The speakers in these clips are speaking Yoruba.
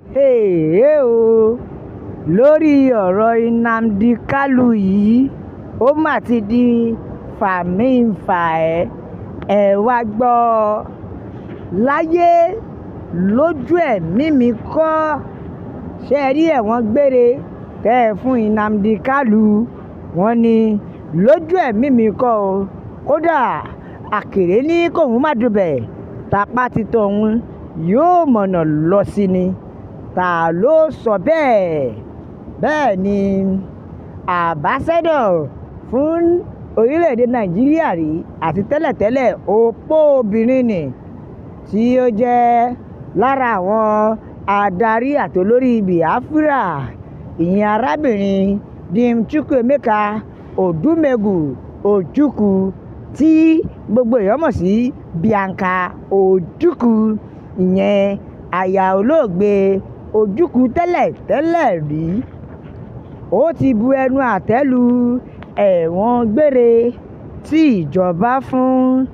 o lórí ọ̀rọ̀ Nnamdi Kanu yìí ó mà ti di fà-mí-n-fà-ẹ́. ẹ wá gbọ́ láyé lójú ẹ̀mí mi kọ́ ṣe rí ẹ̀wọ̀n gbére tẹ́ ẹ fún Nnamdi Kanu wọn ni lójú ẹ̀mí mi kọ́ o. kódà àkèré ní kóun má dubẹ̀ tapá ti tọ̀hún yóò mọ̀nà lọ sí ni. ta ló sọ bẹ́ẹ̀? bẹ́ẹ̀ ni àbáṣẹ́dọ̀ fún orílẹ̀-èdè Nàìjíríà rí àti tẹ́lẹ̀tẹ́lẹ̀ opó obìnrin nì tí ó jẹ́ lára àwọn adarí àtolórí Biafra ìyẹn arábìnrin Dim Chukwuemeka Odumegwu Ojukwu tí gbogbo èèyàn mọ̀ sí Bianca Ojukwu, ìyẹn aya olóògbé Ojukwu tẹ́lẹ̀ rí. ó ti bu ẹnu àtẹ́ lu ẹ̀wọ̀n gbére tí ìjọba fún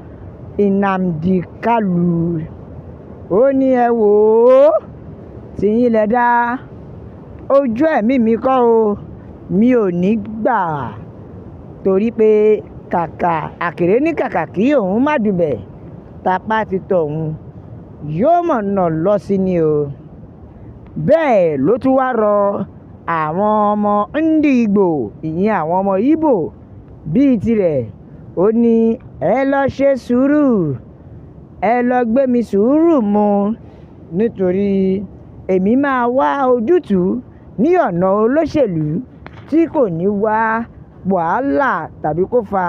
Nnamdi Kanu. ó ní ẹ wò ó tìyín lẹ dá, ojú ẹ̀mí mi kọ́ o, mi ò ní gbà. torí pé àkèré ní kàkà kí òun má dubẹ̀ tapá ti tọ̀hún yóò mọ̀nà lọ sí ni o. bẹ́ẹ̀ ló tún wá rọ àwọn ọmọ Ndigbo ìyẹn àwọn ọmọ Ìgbò bíi tirẹ̀. ó ní ẹ lọ ṣe sùúrù, ẹ lọ gbé mi sùúrù mu nítorí èmi máa wá ojútùú ní ọ̀nà olóṣèlú tí kò ní wá wàhálà tàbí kó fa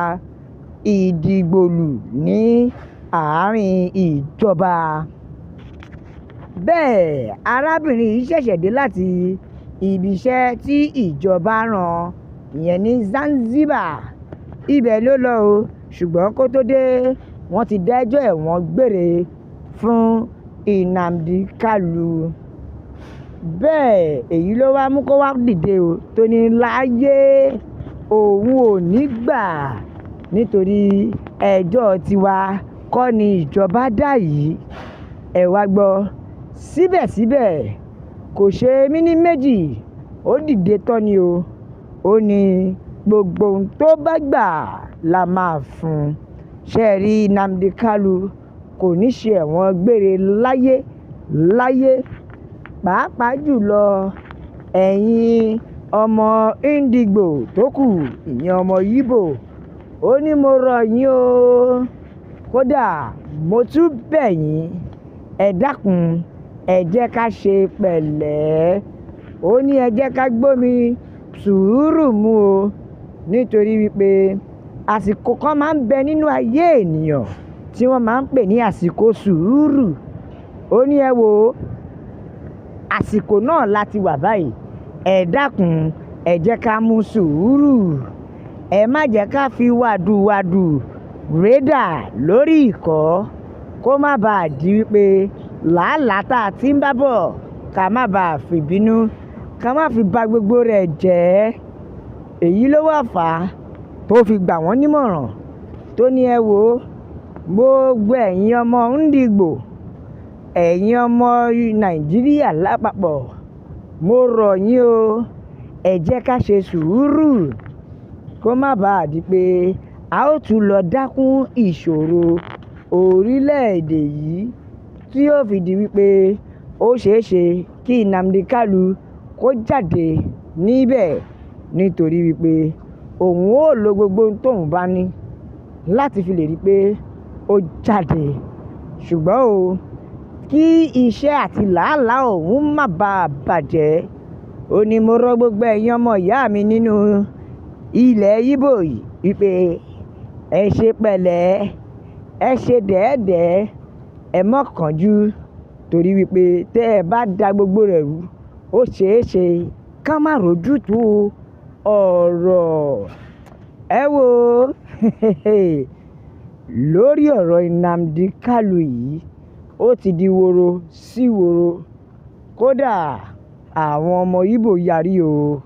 ìdìgbòlù ní àárín ìjọba. bẹ́ẹ̀ arábìnrin yìí ṣẹ̀ṣẹ̀ dé láti ibi iṣẹ́ tí ìjọba rán ìyẹn ní Zanzibar. ibẹ̀ ló lọ o, ṣùgbọ́n kó tó dé wọ́n ti dájọ́ ẹ̀wọ̀n gbére fún Nnamdi Kanu. bẹ́ẹ̀ èyí ló wá mú kó wá dìde o tó ní láyé òun ò ní gbà nítorí ẹjọ́ tiwa kọ́ ni ìjọba dá yìí. ẹ wá gbọ́ síbẹ̀síbẹ̀ kò ṣe mí ní méjì, ó dìde tán ni o. ó ní gbogbo ohun tó bá gbà la máa fún un. ṣe rí Nnamdi Kanu kò ní ṣe ẹ̀wọ̀n gbére láyé pàápàá jùlọ ẹ̀yin ọmọ Ndigbo tó kù ìyẹn ọmọ Ìgbò. ó ní mo rọ̀ yín o, kódà mo tún bẹ̀ yín, ẹ dákun ẹ jẹ́ ká ṣe pẹ̀lẹ́. ó ní ẹ jẹ́ ká gbómi sùúrù mu o nítorí wípé àsìkò kan máa ń bẹ nínú ayé ènìyàn tí wọ́n máa ń pè ní àsìkò sùúrù. ó ní ẹ wò ó, àsìkò náà láti wà báyìí, ẹ dákun ẹ jẹ́ ká mú sùúrù, ẹ má jẹ́ ká fi wàdùwàdù rédà lórí ìkọ́ kó má bàa di wípé làálàá tá a ti ń bá bọ̀ ká má bàa fìbínú ká má fi ba gbogbo rẹ̀ jẹ́. èyí ló wà fà á tó fi gbà wọ́n nímọ̀ràn tó ní ẹ wò ó, gbogbo ẹ̀yin ọmọ Ndigbo, ẹ̀yin ọmọ Nàìjíríà lápapọ̀, mo rọ̀ yín o, ẹ jẹ́ ká ṣe sùúrù kó má bàa di pé a ó tún lọ dákún ìṣòro orílẹ̀-èdè yìí tí yóò fi di wípé ó ṣeé ṣe kí Nnamdi Kanu kó jáde níbẹ̀ nítorí wípé òun ó lo gbogbo ohun tóun bá ní láti fi lè rí pé ó jáde. ṣùgbọ́n o, kí iṣẹ́ àti làálàá òun má bàa bàjẹ́, ó ní mo rọ̀ gbogbo ẹ̀yin ọmọ ìyá mi nínú ilẹ̀ Ìgbò yìí wípé ẹ ṣe pẹ̀lẹ́, ẹ ṣe dẹ̀ẹ́dẹ̀ẹ́, ẹ má kánjú torí wípé tẹ́ ẹ bá da gbogbo rẹ̀ rú ó ṣeé ṣe ká má rójútùú ọ̀rọ̀. ẹ wo lórí ọ̀rọ̀ Nnamdi Kanu yìí ó ti di woro sí woro. kódà àwọn ọmọ Ìgbò yarí o.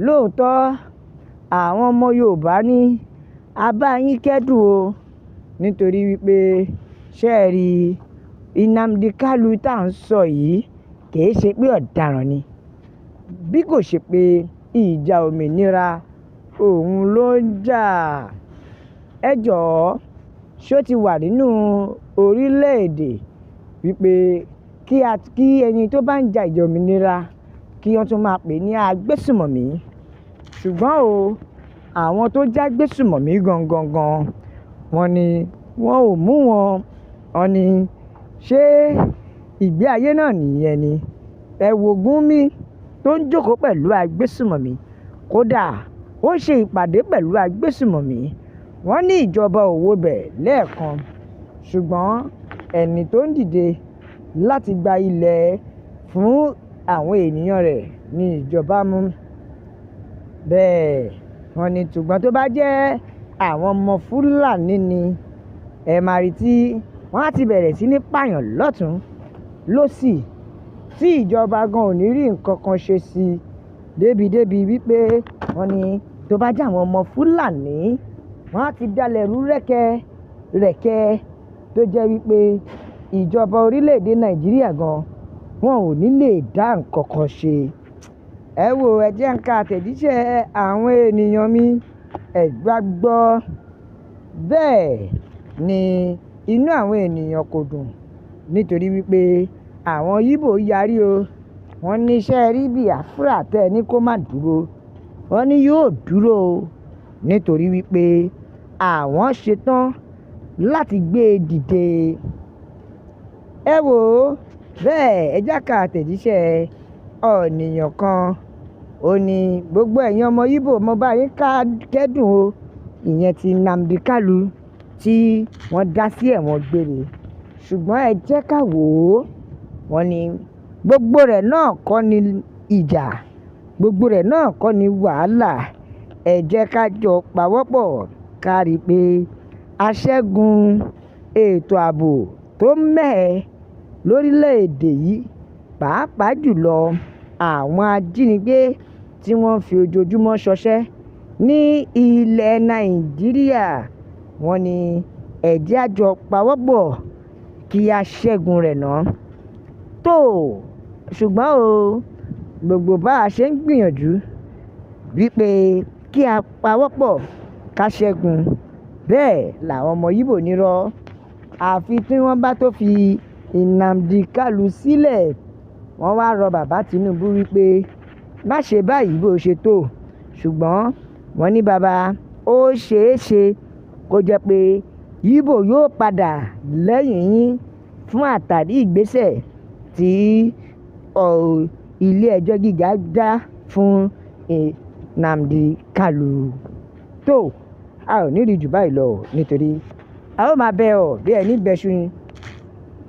lóòótọ́ àwọn ọmọ Yorùbá ní a bá yín kẹ́dùn o nítorí wípé ṣe rí Nnamdi Kanu tá à ń sọ yìí kìí ṣe pé ọ̀daràn ni bí kò ṣe pé ìjà òmìnira òun ló ń jà. Ẹ jọ̀ọ́ ṣó ti wà nínú orílẹ̀-èdè wípé kí ẹni tó bá ń ja ìjà òmìnira kí wọ́n tún máa pè ní agbésùmọ̀mí. Ṣùgbọ́n o, àwọn tó jágbésùmọ̀mí gangan wọ́n ní wọn ò mú wọn. Wọ́n ní ṣé ìgbé ayé náà nìyẹn ni? Ẹ wo Gúnmi tó ń jókòó pẹ̀lú agbésùmọ̀mí, kódà ó ń ṣe ìpàdé pẹ̀lú agbésùmọ̀mí. Wọ́n ní ìjọba ò wo bẹ̀ lẹ́ẹ̀kan, ṣùgbọ́n ẹni tó ń dìde láti gba ilẹ̀ fún àwọn ènìyàn rẹ̀ ní ìjọba mú. Bẹ́ẹ̀ wọ́n ní ṣùgbọ́n tó bá jẹ́ àwọn ọmọ Fúlàní ni ẹ máa rí tí wọ́n á ti bẹ̀rẹ̀ sí ní pààyàn lọ́tùn lósì tí ìjọba gan ò ní rí nǹkan kan ṣe sí i débi wípé wọ́n ní tó bá jẹ́ àwọn ọmọ Fúlàní wọ́n á ti dalẹ̀ rú rẹ̀kẹ́ tó jẹ́ wípé ìjọba orílẹ̀-èdè Nàìjíríà gan wọn ò ní lè dá nǹkan kan ṣe. Ẹ wo ẹ jẹ́ n ka àtẹ̀jíṣẹ́ àwọn ènìyàn mi ẹ gbọ́. Bẹ́ẹ̀ ni inú àwọn ènìyàn kò dùn nítorí wípé àwọn Yíbò yarí o. Wọ́n ní iṣẹ́ rí Biafra tẹ́ ní kó má dúró, wọ́n ní yóò dúró o nítorí wípé àwọn ṣetán láti gbé e dìde. Ẹ wò ó bẹ́ẹ̀ ẹ jẹ́ ká àtẹ̀jíṣẹ́ ọ̀nìyàn kan. Ó ní gbogbo ẹ̀yin ọmọ Yíbò mo bá yín kẹ́dùn o, ìyẹn ti Nnamdi Kanu tí wọ́n dá sí ẹ̀wọ̀n gbére. Ṣùgbọ́n ẹ jẹ́ ká wò ó, wọ́n ní gbogbo rẹ̀ náà kọ́ ni ìjà, gbogbo rẹ̀ náà kọ́ ni wàhálà. Ẹ jẹ́ ká jọ pawọ́pọ̀ ká rí i pé a ṣẹ́gun ètò ààbò tó mẹ́hẹ lórílẹ̀‐èdè yìí, pàápàá jùlọ àwọn ajínigbé tí wọ́n fi ojoojúmọ́ ṣọṣẹ́ ní ilẹ̀ Nàìjíríà. Wọ́n ní ẹ jẹ́ a jọ pawọ́pọ̀ kí a ṣẹ́gun rẹ̀ náà. Tó ṣùgbọ́n o, gbogbo bá a ṣe ń gbìyànjú wípé kí a pawọ́pọ̀ ká ṣẹ́gun, bẹ́ẹ̀ làwọn ọmọ Yíbò nírọ́. Àfi tí wọ́n bá tó fi Nnamdi Kanu sílẹ̀, wọ́n wá rọ bàbá Tinubu wípé má ṣe báyìí bó ṣe tó. Ṣùgbọ́n wọ́n ní bàbá ó ṣeé ṣe kó jẹ́ pé Yíbò yóò padà lẹ́yìn yín fún àtàrí ìgbésẹ̀ tí ilé ẹjọ́ gíga dá fún Nnamdi Kanu. Tó a ò ní rí jù báyìí lọ nítorí a ó máa bẹ ọ bí ẹni bẹṣu ni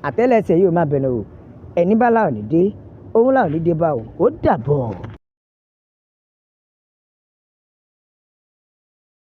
àtẹ́lẹsẹ̀ yóò máa bẹ̀rẹ̀ o. Ẹni bá láwọn ní dé òun láwọn ní dé bá o. Ó dàbọ̀.